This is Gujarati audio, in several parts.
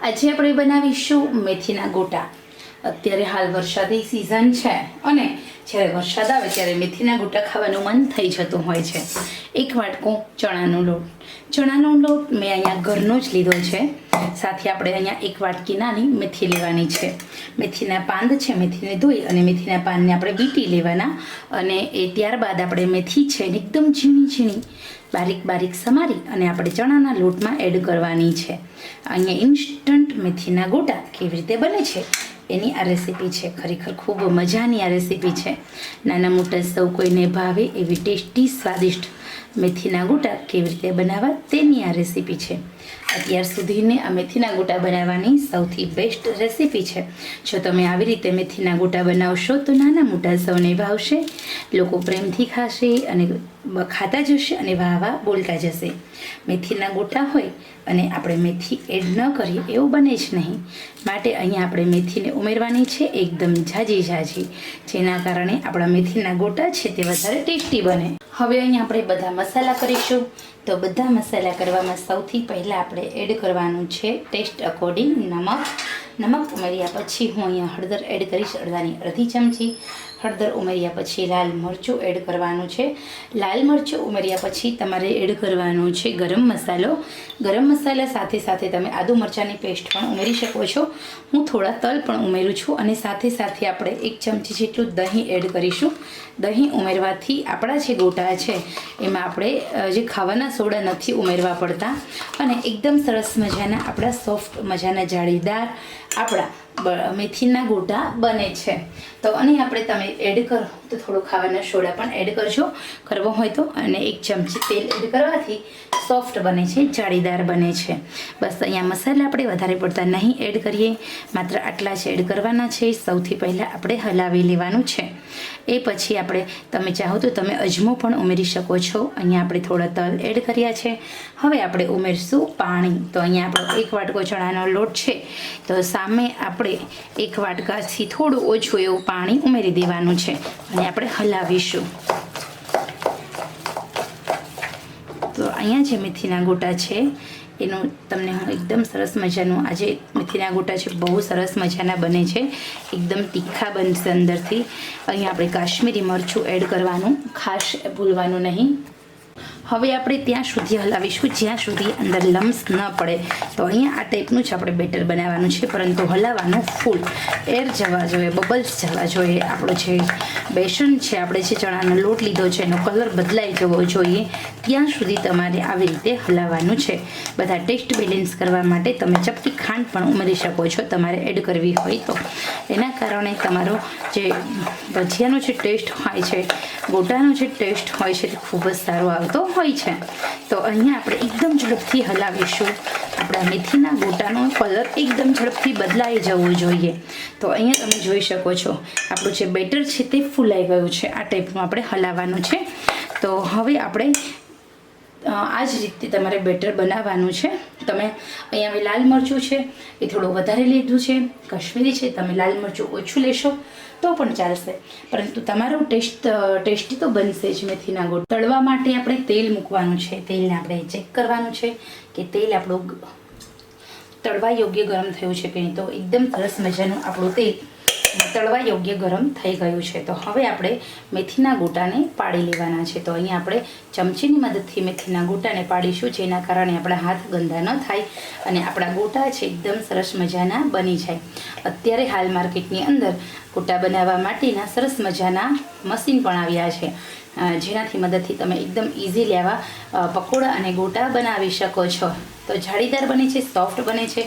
આજે આપણે બનાવીશું મેથીના ગોટા। અત્યારે હાલ વરસાદી સિઝન છે અને જ્યારે વરસાદ આવે ત્યારે મેથીના ગોટા ખાવાનું મન થઈ જતું હોય છે। એક વાટકો ચણાનો લોટ મેં અહીંયા ઘરનો જ લીધો છે। સાથે આપણે અહીંયા એક વાટકી નાની મેથી લેવાની છે। મેથીના પાંદ છે, મેથીને ધોઈ અને મેથીના પાનને આપણે વીંટી લેવાના અને એ ત્યારબાદ આપણે મેથી છે એકદમ ઝીણી બારીક સમારી અને આપણે ચણાના લોટમાં એડ કરવાની છે। અહીંયા ઇન્સ્ટન્ટ મેથીના ગોટા કેવી રીતે બને છે એની આ રેસીપી છે। ખરેખર ખૂબ મજાની આ રેસીપી છે। નાના મોટા સૌ કોઈને ભાવે એવી ટેસ્ટી સ્વાદિષ્ટ મેથીના ગોટા કેવી રીતે બનાવવા તેની આ રેસીપી છે। અત્યાર સુધીને આ મેથીના ગોટા બનાવવાની સૌથી બેસ્ટ રેસીપી છે। જો તમે આવી રીતે મેથીના ગોટા બનાવશો તો નાના મોટા સૌને ભાવશે, લોકો પ્રેમથી ખાશે અને ખાતા જશે અને વાહ બોલતા જશે। મેથીના ગોટા હોય અને આપણે મેથી એડ ન કરીએ એવું બને જ નહીં, માટે અહીંયા આપણે મેથીને ઉમેરવાની છે એકદમ ઝાઝી, જેના કારણે આપણા મેથીના ગોટા છે તે વધારે ટેસ્ટી બને। હવે અહીંયા આપણે બધા મસાલા કરીશું। તો બધા મસાલા કરવામાં સૌથી પહેલાં આપણે એડ કરવાનું છે ટેસ્ટ અકોર્ડિંગ નમક ઉમેર્યા પછી હું અહીંયા હળદર એડ કરીશ, અડધાની અડધી ચમચી હળદર ઉમેર્યા પછી લાલ મરચું એડ કરવાનું છે। લાલ મરચું ઉમેર્યા પછી તમારે એડ કરવાનું છે ગરમ મસાલા સાથે તમે આદુ મરચાંની પેસ્ટ પણ ઉમેરી શકો છો। હું થોડા તલ પણ ઉમેરું છું અને સાથે આપણે 1 ચમચી જેટલું દહીં એડ કરીશું। દહીં ઉમેરવાથી આપણા જે ગોટા છે એમાં આપણે જે ખાવાના સોડા નથી ઉમેરવા પડતા અને એકદમ સરસ મજાના આપણા સોફ્ટ મજાના જાળીદાર આપણા મેથીના ગોટા બને છે। તો અને આપણે તમે એડ કરો તો થોડું ખાવાના સોડા પણ એડ કરજો, કરવો હોય તો, અને 1 ચમચી તેલ એડ કરવાથી સોફ્ટ બને છે, જાળીદાર બને છે। બસ અહીંયા મસાલા આપણે વધારે પડતા નહીં એડ કરીએ, માત્ર આટલા જ એડ કરવાના છે। સૌથી પહેલાં આપણે હલાવી લેવાનું છે, એ પછી આપણે તમે ચાહો તો તમે અજમો પણ ઉમેરી શકો છો। અહીંયા આપણે થોડા તલ એડ કર્યા છે। હવે આપણે ઉમેરશું પાણી। તો અહીંયા આપણો 1 વાટકો ચણાનો લોટ છે, તો સામે આપણે 1 વાટકાથી થોડું ઓછું એવું પાણી ઉમેરી દેવાનું છે અને આપણે હલાવીશું। તો અહીંયા જે મેથીના ગોટા છે એનું તમને હું એકદમ સરસ મજાનું, આજે મેથીના ગોટા છે બહુ સરસ મજાના બને છે, એકદમ તીખા બનશે અંદરથી। અહીંયા આપણે કાશ્મીરી મરચું એડ કરવાનું ખાસ ભૂલવાનું નહીં। હવે આપણે ત્યાં સુધી હલાવીશું જ્યાં સુધી અંદર લમ્સ ન પડે। તો અહીંયા આ ટાઈપનું જ આપણે બેટર બનાવવાનું છે, પરંતુ હલાવવાનું ફૂલ, એર જવા જોઈએ, બબલ્સ જવા જોઈએ। આપણો જે બેસન છે, આપણે જે ચણાનો લોટ લીધો છે એનો કલર બદલાઈ જવો જોઈએ ત્યાં સુધી તમારે આવી રીતે હલાવવાનું છે। બધા ટેસ્ટ બેલેન્સ કરવા માટે તમે ચપટી ખાંડ પણ ઉમેરી શકો છો તમારે એડ કરવી હોય તો। એના કારણે તમારો જે ભજીયાનો જે ટેસ્ટ હોય છે, ગોટાનો જે ટેસ્ટ હોય છે તે ખૂબ જ સારો આવતો હોય છે। તો અહીંયા આપણે એકદમ ઝડપથી હલાવીશું, આપણા મેથીના ગોટાનો કલર એકદમ ઝડપથી બદલાઈ જવો જોઈએ। તો અહીંયા તમે જોઈ શકો છો આપણું જે બેટર છે તે ફૂલાઈ ગયું છે, આ ટાઈપનું આપણે હલાવવાનું છે। તો હવે આપણે આ જ રીતે તમારે બેટર બનાવવાનું છે। તમે અહીંયા હવે લાલ મરચું છે એ થોડું વધારે લીધું છે, કાશ્મીરી છે તમે લાલ મરચું ઓછું લેશો તો પણ ચાલશે, પરંતુ તમારું ટેસ્ટી તો બનશે જ મેથીના ગોટા। તળવા માટે આપણે તેલ મૂકવાનું છે, તેલને આપણે ચેક કરવાનું છે કે તેલ આપણું તળવા યોગ્ય ગરમ થયું છે કે નહીં। તો એકદમ સરસ મજાનું આપણું તેલ તળવા યોગ્ય ગરમ થઈ ગયું છે। તો હવે આપણે મેથીના ગોટાને પાડી લેવાના છે। તો અહીંયા આપણે ચમચીની મદદથી મેથીના ગોટાને પાડીશું, જેના કારણે આપણા હાથ ગંદા ન થાય અને આપણા ગોટા છે એકદમ સરસ મજાના બની જાય। અત્યારે હાલ માર્કેટની અંદર ગોટા બનાવવા માટેના સરસ મજાના મશીન પણ આવ્યા છે, જેનાથી મદદથી તમે એકદમ ઇઝીલી આવા પકોડા અને ગોટા બનાવી શકો છો। તો જાળીદાર બને છે, સોફ્ટ બને છે,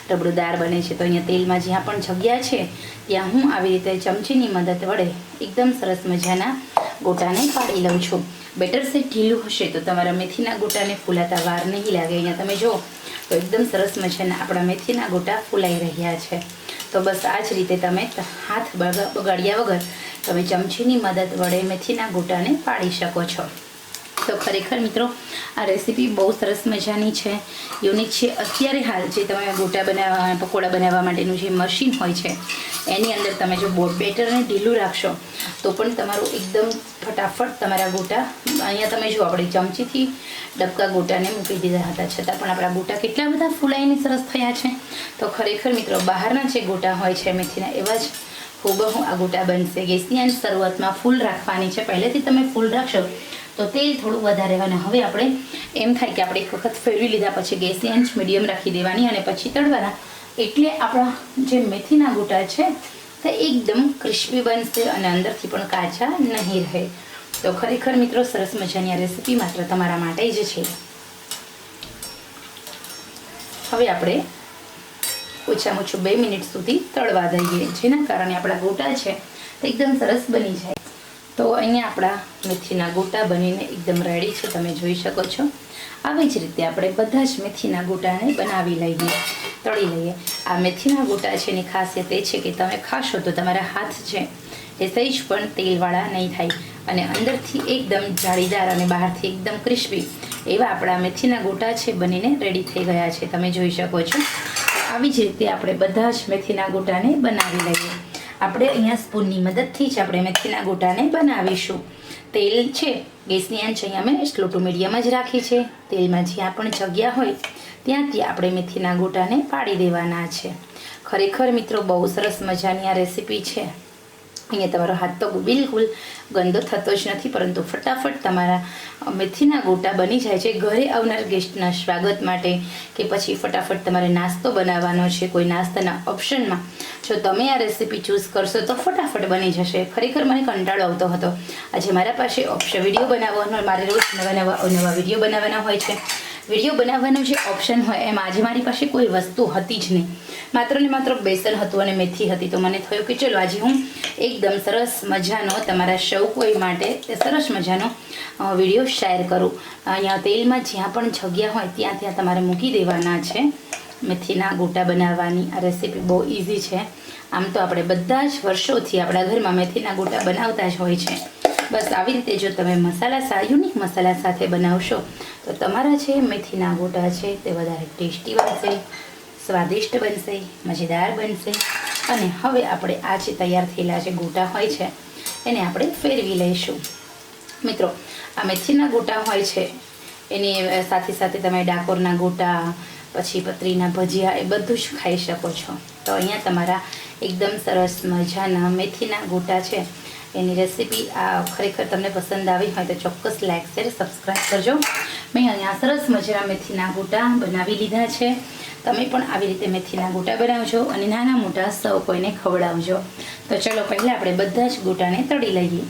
રબડુદાર બને છે। તો અહીંયા તેલમાં જ્યાં પણ જગ્યા છે ત્યાં હું આવી રીતે ચમચીની મદદ વડે એકદમ સરસ મજાના ગોટાને પાડી લઉં છું। બેટર સે ઢીલું હશે તો તમારા મેથીના ગોટાને ફૂલાતા વાર નહીં લાગે। અહીંયા તમે જુઓ તો એકદમ સરસ મજાના આપણા મેથીના ગોટા ફૂલાઈ રહ્યા છે। તો બસ આ જ રીતે તમે હાથ બગાડ્યા વગર તમે ચમચીની મદદ વડે મેથીના ગોટાને પાડી શકો છો। તો ખરેખર મિત્રો આ રેસીપી બહુ સરસ મજાની છે, યુનિક છે। અત્યારે હાલ જે તમે ગોટા બનાવવા, પકોડા બનાવવા માટેનું જે મશીન હોય છે એની અંદર તમે જો બેટરને ઢીલું રાખશો તો પણ તમારું એકદમ ફટાફટ તમારા ગોટા અહીંયા તમે જુઓ આપણે ચમચીથી ડબકા ગોટાને મૂકી દીધા હતા, છતાં પણ આપણા ગોટા કેટલા બધા ફૂલાઈને સરસ થયા છે. તો ખરેખર મિત્રો બહારના જે ગોટા હોય છે મેથીના એવા જ હૂબહૂ આ ગોટા બનશે. ગેસની આંચ શરૂઆતમાં ફૂલ રાખવાની છે. પહેલેથી તમે ફૂલ રાખશો તો તેલ થોડું વધારે અને હવે આપણે એમ થાય કે આપણે એક વખત ફેરવી લીધા પછી ગેસની આંચ મીડિયમ રાખી દેવાની અને પછી તળવાના. એટલે આપણા જે મેથીના ગોટા છે તે એકદમ ક્રિસ્પી બનશે અને અંદરથી પણ કાચા નહીં રહે. તો ખરેખર મિત્રો સરસ મજાની આ રેસીપી માત્ર તમારા માટે જ છે. હવે આપણે ઓછામાં ઓછું 2 મિનિટ સુધી તળવા દઈએ, જેના કારણે આપણા ગોટા છે તે એકદમ સરસ બની જાય. તો અહીંયા આપણા મેથીના ગોટા બનીને એકદમ રેડી છે, તમે જોઈ શકો છો. આવી જ રીતે આપણે બધા જ મેથીના ગોટાને બનાવી લઈએ, તળી લઈએ. આ મેથીના ગોટા છે એની ખાસિયત એ છે કે તમે ખાશો તો તમારા હાથ છે એ સહેજ પણ તેલવાળા નહીં થાય અને અંદરથી એકદમ જાળીદાર અને બહારથી એકદમ ક્રિસ્પી એવા આપણા મેથીના ગોટા છે બનીને રેડી થઈ ગયા છે, તમે જોઈ શકો છો. આવી જ રીતે આપણે બધા જ મેથીના ગોટાને બનાવી લઈએ. આપણે અહીંયા સ્પૂનની મદદથી જ આપણે મેથીના ગોટાને બનાવીશું. તેલ છે ગેસની આંચ અહીંયા મેં સ્લો ટુ મીડિયમ જ રાખી છે. તેલમાં જ્યાં પણ જગ્યા હોય ત્યાંથી આપણે મેથીના ગોટાને પાડી દેવાના છે. ખરેખર મિત્રો બહુ સરસ મજાની આ રેસીપી છે. અહીંયા તમારો હાથ તો બિલકુલ ગંદો થતો જ નથી, પરંતુ ફટાફટ તમારા મેથીના ગોટા બની જાય છે. ઘરે આવનાર ગેસ્ટના સ્વાગત માટે કે પછી ફટાફટ તમારે નાસ્તો બનાવવાનો છે, કોઈ નાસ્તાના ઓપ્શનમાં જો તમે આ રેસીપી ચૂઝ કરશો તો ફટાફટ બની જશે. ખરેખર મને કંટાળો આવતો હતો. આજે મારા પાસે ઓપ્શન વિડીયો બનાવવાનો, મારે રોજ નવા વિડીયો બનાવવાના હોય છે. વિડીયો બનાવવાનો જે ઓપ્શન હોય એમ આજે મારી પાસે કોઈ વસ્તુ હતી જ નહીં. માત્ર ને માત્ર બેસન હતું અને મેથી હતી. તો મને થયું કે ચલો આજે હું એકદમ સરસ મજાનો તમારા સૌ કોઈ માટે સરસ મજાનો વિડીયો શેર કરું. અહીંયા તેલમાં જ્યાં પણ જગ્યા હોય ત્યાં તમારે મૂકી દેવાના છે. મેથીના ગોટા બનાવવાની આ રેસીપી બહુ ઇઝી છે. આમ તો આપણે બધા જ વર્ષોથી આપણા ઘરમાં મેથીના ગોટા બનાવતા જ હોય છે. બસ આવી રીતે જો તમે યુનિક મસાલા સાથે બનાવશો તો તમારા છે મેથીના ગોટા છે તે વધારે ટેસ્ટી બનશે, સ્વાદિષ્ટ બનશે, મજેદાર બનશે. અને હવે આપણે આ જે તૈયાર થયેલા જે ગોટા હોય છે એને આપણે ફેરવી લઈશું. મિત્રો આ મેથીના ગોટા હોય છે એની સાથે સાથે તમે ડાકોરના ગોટા, પછી પતરીના ભજીયા એ બધું જ ખાઈ શકો છો. તો અહીંયા તમારા એકદમ સરસ મજાના મેથીના ગોટા છે એની રેસીપી આ ખરેખર તમને પસંદ આવી હોય તો ચોક્કસ લાઈક શેર સબસ્ક્રાઈબ કરજો. મેં અહીંયા સરસ મજાના મેથીના ગોટા બનાવી લીધા છે. તમે પણ આવી રીતે મેથીના ગોટા બનાવજો અને નાના મોટા સૌ કોઈને ખવડાવજો. તો ચલો પહેલાં આપણે બધા જ ગોટાને તળી લઈએ.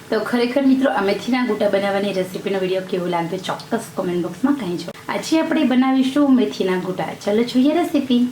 તો ખરેખર મિત્રો આ મેથીના ગોટા બનાવવાની રેસીપીનો વિડીયો કેવો લાગ્યો ચોક્કસ કોમેન્ટ બોક્સમાં કહેજો. આજે આપણે બનાવીશું મેથીના ગોટા. ચલો જોઈએ રેસીપી.